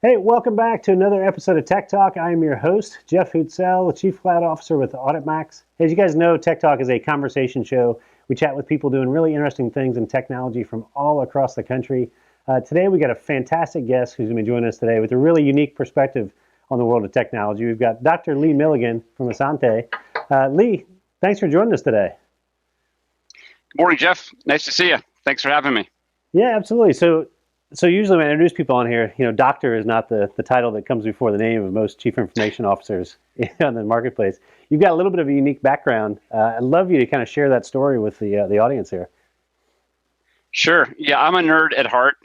Hey, welcome back to another episode of Tech Talk. I am your host, Jeff Hootselle, the Chief Cloud Officer with AuditMax. As you guys know, Tech Talk is a conversation show. We chat with people doing really interesting things in technology from all across the country. Today, we got a fantastic guest who's going to be joining us today with a really unique perspective on the world of technology. We've got Dr. Lee Milligan from Asante. Lee, thanks for joining us today. Good morning, Jeff. Nice to see you. Thanks for having me. Yeah, absolutely. So usually when I introduce people on here, doctor is not the title that comes before the name of most chief information officers in the marketplace. You've got a little bit of a unique background. I'd love you to kind of share that story with the audience here. Sure. Yeah, I'm a nerd at heart.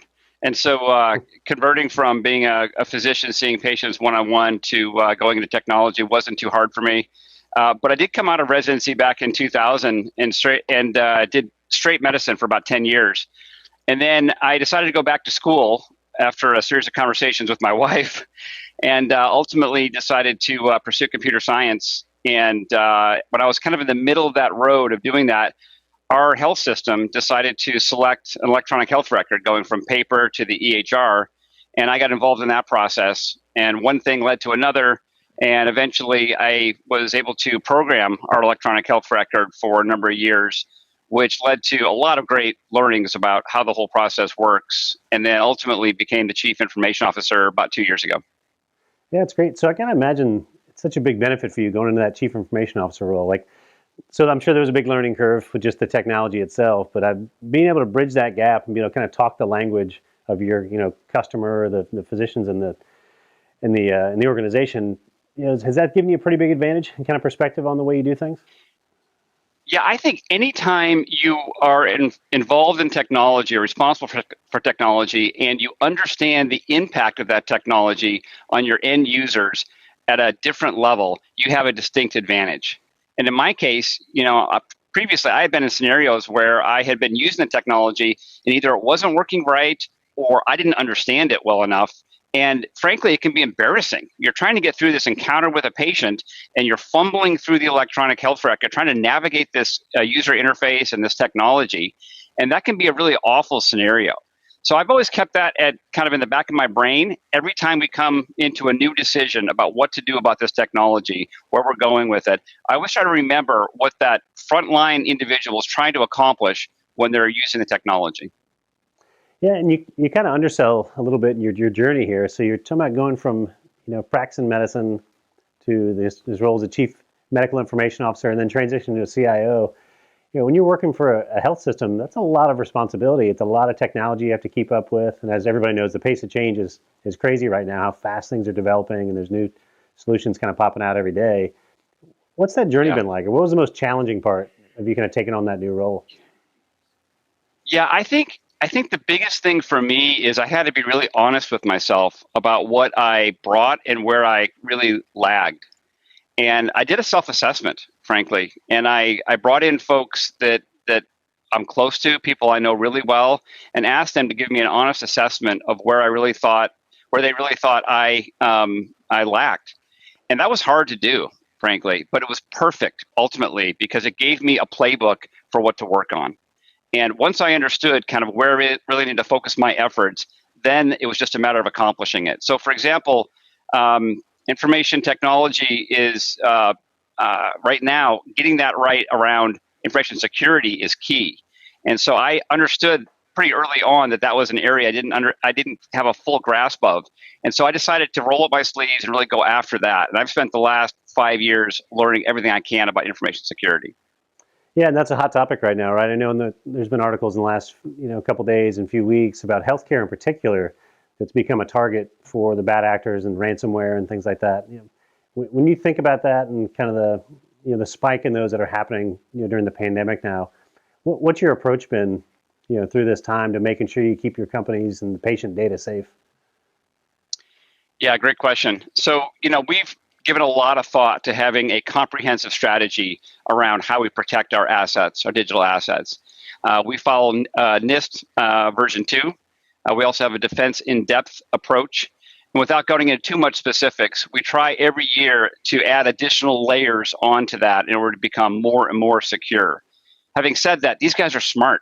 And so converting from being a physician, seeing patients one-on-one to going into technology wasn't too hard for me. But I did come out of residency back in 2000 and did straight medicine for about 10 years. And then I decided to go back to school after a series of conversations with my wife, and ultimately decided to pursue computer science. And when I was kind of in the middle of that road of doing that, our health system decided to select an electronic health record going from paper to the EHR. And I got involved in that process. And one thing led to another. And eventually I was able to program our electronic health record for a number of years, which led to a lot of great learnings about how the whole process works, and then ultimately became the Chief Information Officer about 2 years ago. Yeah, it's great. So I can imagine it's such a big benefit for you going into that Chief Information Officer role. So I'm sure there was a big learning curve with just the technology itself, but being able to bridge that gap and kind of talk the language of your customer, the physicians in the organization, has that given you a pretty big advantage and kind of perspective on the way you do things? Yeah, I think anytime you are involved in technology or responsible for technology and you understand the impact of that technology on your end users at a different level, you have a distinct advantage. And in my case, previously I had been in scenarios where I had been using the technology and either it wasn't working right or I didn't understand it well enough. And frankly, it can be embarrassing. You're trying to get through this encounter with a patient and you're fumbling through the electronic health record, trying to navigate this user interface and this technology. And that can be a really awful scenario. So I've always kept that at kind of in the back of my brain every time we come into a new decision about what to do about this technology, where we're going with it. I always try to remember what that frontline individual is trying to accomplish when they're using the technology. Yeah, and you kind of undersell a little bit in your journey here. So you're talking about going from practicing medicine to this role as a chief medical information officer, and then transitioning to a CIO. When you're working for a health system, that's a lot of responsibility. It's a lot of technology you have to keep up with, and as everybody knows, the pace of change is crazy right now. How fast things are developing, and there's new solutions kind of popping out every day. What's that journey been like, or what was the most challenging part of you kind of taking on that new role? Yeah, I think the biggest thing for me is I had to be really honest with myself about what I brought and where I really lagged. And I did a self-assessment, frankly, and I brought in folks that I'm close to, people I know really well, and asked them to give me an honest assessment of where they really thought I lacked. And that was hard to do, frankly, but it was perfect ultimately because it gave me a playbook for what to work on. And once I understood kind of where it really needed to focus my efforts, then it was just a matter of accomplishing it. So, for example, information technology is right now getting that right around information security is key. And so I understood pretty early on that was an area I didn't have a full grasp of. And so I decided to roll up my sleeves and really go after that. And I've spent the last 5 years learning everything I can about information security. Yeah, and that's a hot topic right now, right? I know there's been articles in the last couple days and few weeks about healthcare in particular that's become a target for the bad actors and ransomware and things like that. When you think about that and kind of the spike in those that are happening during the pandemic now, what's your approach been through this time to making sure you keep your companies and the patient data safe? Yeah, great question. So we've given a lot of thought to having a comprehensive strategy around how we protect our assets, our digital assets. We follow NIST version 2. We also have a defense in-depth approach. And without going into too much specifics, we try every year to add additional layers onto that in order to become more and more secure. Having said that, these guys are smart.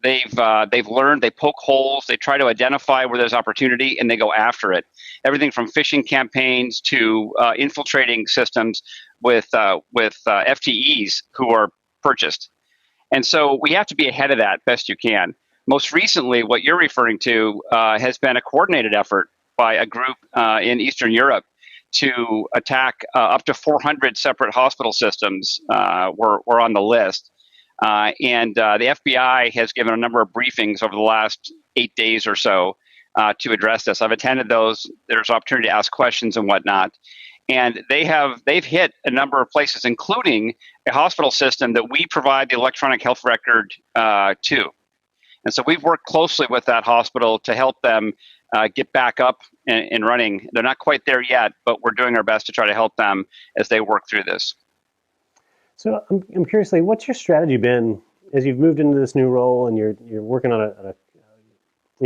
they've learned, they poke holes, they try to identify where there's opportunity, and they go after it. Everything from phishing campaigns to infiltrating systems with FTEs who are purchased. And so we have to be ahead of that best you can. Most recently, what you're referring to has been a coordinated effort by a group in Eastern Europe to attack up to 400 separate hospital systems were on the list. And the FBI has given a number of briefings over the last 8 days or so to address this. I've attended those. There's opportunity to ask questions and whatnot. And they've hit a number of places, including a hospital system that we provide the electronic health record to. And so we've worked closely with that hospital to help them get back up and running. They're not quite there yet, but we're doing our best to try to help them as they work through this. So I'm curious, Lee, what's your strategy been as you've moved into this new role and you're working on a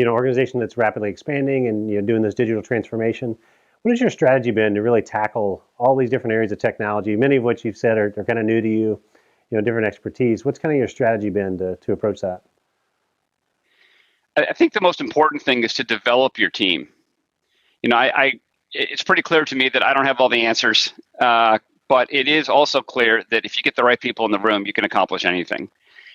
organization that's rapidly expanding and doing this digital transformation? What has your strategy been to really tackle all these different areas of technology, many of which you've said are kind of new to you, different expertise? What's kind of your strategy been to approach that? I think the most important thing is to develop your team. It's pretty clear to me that I don't have all the answers, but it is also clear that if you get the right people in the room, you can accomplish anything.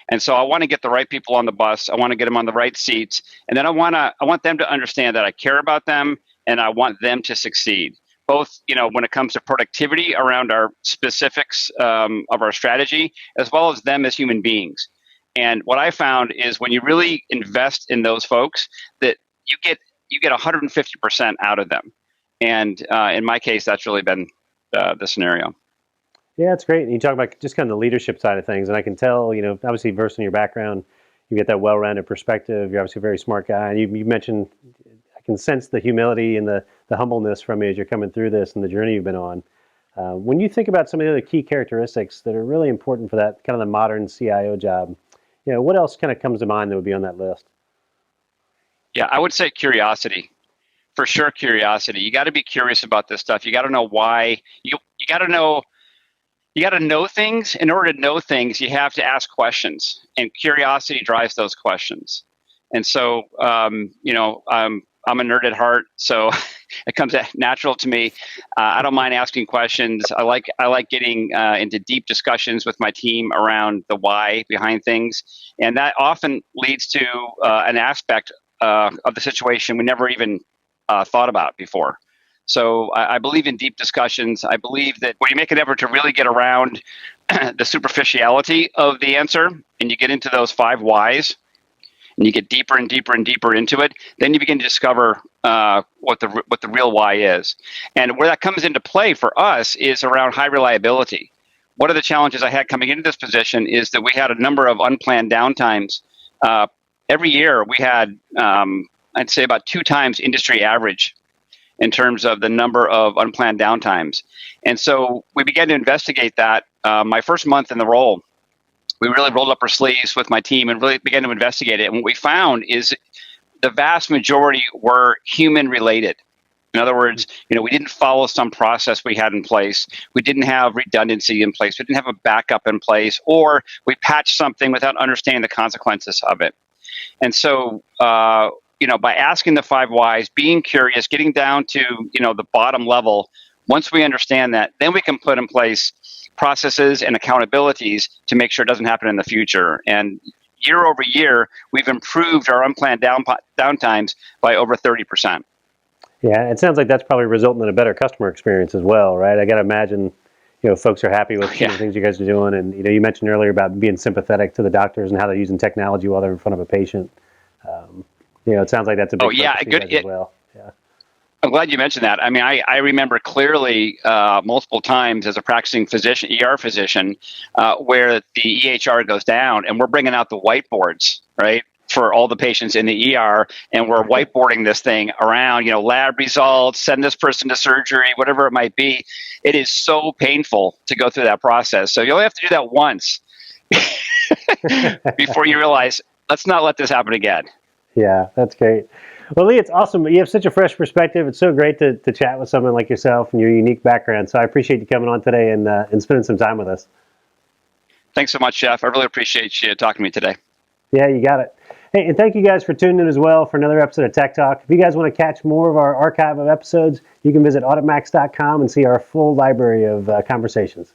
And so I want to get the right people on the bus. I want to get them on the right seats, and then I want them to understand that I care about them and I want them to succeed. Both, when it comes to productivity around our specifics of our strategy, as well as them as human beings. And what I found is when you really invest in those folks, that you get 150% out of them. And in my case, that's really been the scenario. Yeah, it's great. And you talk about just kind of the leadership side of things. And I can tell, obviously versed in your background, you get that well-rounded perspective. You're obviously a very smart guy. And you mentioned, I can sense the humility and the humbleness from you as you're coming through this and the journey you've been on. When you think about some of the other key characteristics that are really important for that kind of the modern CIO job, what else kind of comes to mind that would be on that list? Yeah, I would say curiosity. For sure, curiosity. You got to be curious about this stuff. You got to know why. You got to know. You got to know things. In order to know things, you have to ask questions, and curiosity drives those questions. And so, I'm a nerd at heart, so it comes natural to me. I don't mind asking questions. I like getting into deep discussions with my team around the why behind things, and that often leads to an aspect of the situation we never even thought about before. So I believe in deep discussions. I believe that when you make an effort to really get around the superficiality of the answer, and you get into those 5 whys, and you get deeper and deeper and deeper into it, then you begin to discover what the real why is. And where that comes into play for us is around high reliability. One of the challenges I had coming into this position is that we had a number of unplanned downtimes. Every year we had, I'd say, about 2 times industry average in terms of the number of unplanned downtimes. And so we began to investigate that. My first month in the role, we really rolled up our sleeves with my team and really began to investigate it. And what we found is the vast majority were human related. In other words, we didn't follow some process we had in place. We didn't have redundancy in place. We didn't have a backup in place, or we patched something without understanding the consequences of it. And so, by asking the 5 whys, being curious, getting down to, the bottom level, once we understand that, then we can put in place processes and accountabilities to make sure it doesn't happen in the future. And year over year, we've improved our unplanned downtimes by over 30%. Yeah, it sounds like that's probably resulting in a better customer experience as well, right? I got to imagine, folks are happy with the things you guys are doing. And, you mentioned earlier about being sympathetic to the doctors and how they're using technology while they're in front of a patient. It sounds like that's a big focus as well. Yeah. I'm glad you mentioned that. I mean, I remember clearly multiple times as a practicing physician, ER physician, where the EHR goes down and we're bringing out the whiteboards, right, for all the patients in the ER, and we're whiteboarding this thing around, lab results, send this person to surgery, whatever it might be. It is so painful to go through that process. So you only have to do that once before you realize, let's not let this happen again. Yeah, that's great. Well, Lee, it's awesome. You have such a fresh perspective. It's so great to chat with someone like yourself and your unique background. So I appreciate you coming on today and spending some time with us. Thanks so much, Jeff. I really appreciate you talking to me today. Yeah, you got it. Hey, and thank you guys for tuning in as well for another episode of Tech Talk. If you guys want to catch more of our archive of episodes, you can visit auditmax.com and see our full library of conversations.